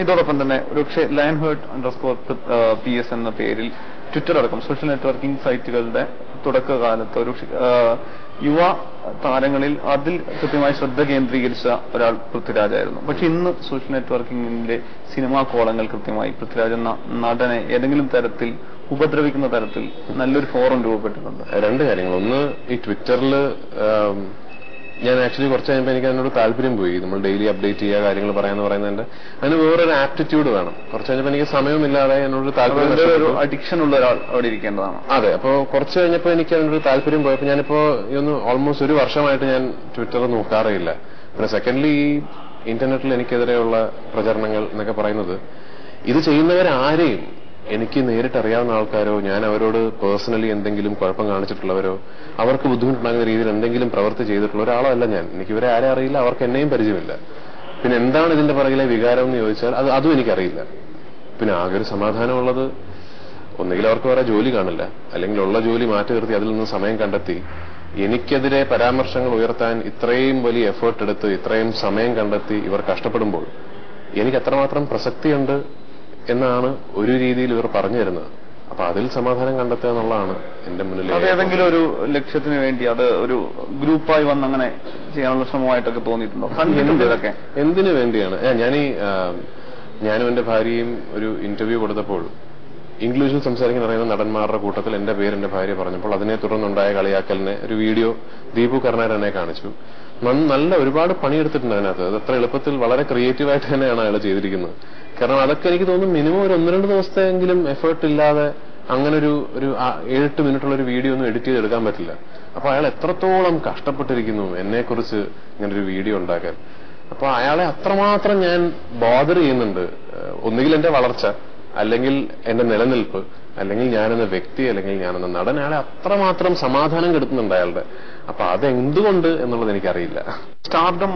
ഇതോടൊപ്പം തന്നെ ഒരുപക്ഷെ lionheart_ps എന്ന പേരിൽ ട്വിറ്റർ അടക്കം സോഷ്യൽ നെറ്റ്വർക്കിംഗ് സൈറ്റുകളുടെ തുടക്കകാലത്ത് ഒരു യുവ താരങ്ങളിൽ അതിൽ കൃത്യമായി ശ്രദ്ധ കേന്ദ്രീകരിച്ച ഒരാൾ പൃഥ്വിരാജായിരുന്നു. പക്ഷെ ഇന്ന് സോഷ്യൽ നെറ്റ്വർക്കിംഗിന്റെ സിനിമാ കോളങ്ങൾ കൃത്യമായി പൃഥ്വിരാജ് എന്ന നടനെ ഏതെങ്കിലും തരത്തിൽ ഉപദ്രവിക്കുന്ന തരത്തിൽ നല്ലൊരു ഫോറം രൂപപ്പെട്ടിട്ടുണ്ട്. രണ്ട് കാര്യങ്ങൾ. ഒന്ന്, ഈ ട്വിറ്ററിൽ ഞാൻ ആക്ച്വലി കുറച്ച് കഴിയുമ്പോൾ എനിക്ക് അതിനോട് താല്പര്യം പോയി. നമ്മൾ ഡെയിലി അപ്ഡേറ്റ് ചെയ്യുക, കാര്യങ്ങൾ പറയാന്ന് പറയുന്നതിന്റെ അതിന് വേറൊരു ആപ്റ്റിറ്റ്യൂഡ് വേണം. കുറച്ച് കഴിഞ്ഞപ്പോൾ എനിക്ക് സമയമില്ലാതെ എന്നോട് താല്പര്യം, ഒരു അഡിക്ഷൻ ഉള്ള ഒരാൾ അവിടെ ഇരിക്കേണ്ടതാണ്. അതെ. അപ്പോൾ കുറച്ച് കഴിഞ്ഞപ്പോൾ എനിക്ക് അതിനൊരു താല്പര്യം പോയപ്പോൾ ഞാനിപ്പോ ഓൾമോസ്റ്റ് 1 വർഷമായിട്ട് ഞാൻ ട്വിറ്റർ നോക്കാറേയില്ല. പിന്നെ സെക്കൻഡ്ലി ഈ ഇന്റർനെറ്റിൽ എനിക്കെതിരെയുള്ള പ്രചരണങ്ങൾ എന്നൊക്കെ പറയുന്നത്, ഇത് ചെയ്യുന്നവരാരെയും എനിക്ക് നേരിട്ട് അറിയാവുന്ന ആൾക്കാരോ ഞാൻ അവരോട് പേഴ്സണലി എന്തെങ്കിലും കുഴപ്പം കാണിച്ചിട്ടുള്ളവരോ അവർക്ക് ബുദ്ധിമുട്ടുണ്ടാകുന്ന രീതിയിൽ എന്തെങ്കിലും പ്രവൃത്തി ചെയ്തിട്ടുള്ള ഒരാളോ അല്ല ഞാൻ. എനിക്ക് ഇവരെ ആരെ അറിയില്ല, അവർക്ക് എന്നെയും പരിചയമില്ല. പിന്നെ എന്താണ് ഇതിന്റെ പുറകിലെ വികാരം എന്ന് ചോദിച്ചാൽ അതും എനിക്കറിയില്ല. പിന്നെ ആകെ ഒരു സമാധാനമുള്ളത്, ഒന്നുകിൽ അവർക്ക് വേറെ ജോലി കാണില്ല, അല്ലെങ്കിൽ ഉള്ള ജോലി മാറ്റി നിർത്തി അതിൽ നിന്ന് സമയം കണ്ടെത്തി എനിക്കെതിരെ പരാമർശങ്ങൾ ഉയർത്താൻ ഇത്രയും വലിയ എഫേർട്ട് എടുത്ത് ഇത്രയും സമയം കണ്ടെത്തി ഇവർ കഷ്ടപ്പെടുമ്പോൾ എനിക്ക് എത്രമാത്രം പ്രസക്തിയുണ്ട് എന്നാണ് ഒരു രീതിയിൽ ഇവർ പറഞ്ഞു തരുന്നത്. അപ്പൊ അതിൽ സമാധാനം കണ്ടെത്തുക എന്നുള്ളതാണ് എന്റെ മുന്നിൽ. അത് ഏതെങ്കിലും ഒരു ലക്ഷ്യത്തിന് വേണ്ടി അത് ഒരു ഗ്രൂപ്പായി വന്ന് അങ്ങനെ ചെയ്യാനുള്ള ശ്രമമായിട്ടൊക്കെ തോന്നിയിട്ടുണ്ടോ? ഇതൊക്കെ എന്തിനു വേണ്ടിയാണ്? ഞാനും എന്റെ ഭാര്യയും ഒരു ഇന്റർവ്യൂ കൊടുത്തപ്പോൾ ഇംഗ്ലീഷിൽ സംസാരിക്കാൻ അറിയുന്ന നടന്മാരുടെ കൂട്ടത്തിൽ എന്റെ പേര് എന്റെ ഭാര്യ പറഞ്ഞപ്പോൾ അതിനെ തുടർന്നുണ്ടായ കളിയാക്കലിനെ ഒരു വീഡിയോ ദീപു കർണാടൻ എന്നെ കാണിച്ചു. നല്ല ഒരുപാട് പണിയെടുത്തിട്ടുണ്ട് അതിനകത്ത്. അത് അത്ര എളുപ്പത്തിൽ വളരെ ക്രിയേറ്റീവായിട്ട് തന്നെയാണ് അയാൾ ചെയ്തിരിക്കുന്നത്. കാരണം അതൊക്കെ എനിക്ക് തോന്നുന്നു മിനിമം ഒരു 1-2 ദിവസത്തെങ്കിലും എഫേർട്ട് ഇല്ലാതെ അങ്ങനെ ഒരു 7-8 മിനിറ്റുള്ള ഒരു വീഡിയോ ഒന്നും എഡിറ്റ് ചെയ്തെടുക്കാൻ പറ്റില്ല. അപ്പൊ അയാൾ എത്രത്തോളം കഷ്ടപ്പെട്ടിരിക്കുന്നു എന്നെക്കുറിച്ച് ഇങ്ങനൊരു വീഡിയോ ഉണ്ടാക്കാൻ. അപ്പൊ അയാളെ അത്രമാത്രം ഞാൻ ബോദർ ചെയ്യുന്നുണ്ട്. ഒന്നുകിൽ എന്റെ വളർച്ച, അല്ലെങ്കിൽ എന്റെ നിലനിൽപ്പ്, അല്ലെങ്കിൽ ഞാനെന്ന വ്യക്തി, അല്ലെങ്കിൽ ഞാനെന്ന നടൻ അയാളെ അത്രമാത്രം സമാധാനം കെടുത്തുന്നുണ്ട് അയാളുടെ. അപ്പൊ അതെന്തുകൊണ്ട് എന്നുള്ളത് എനിക്കറിയില്ല. സ്റ്റാർഡം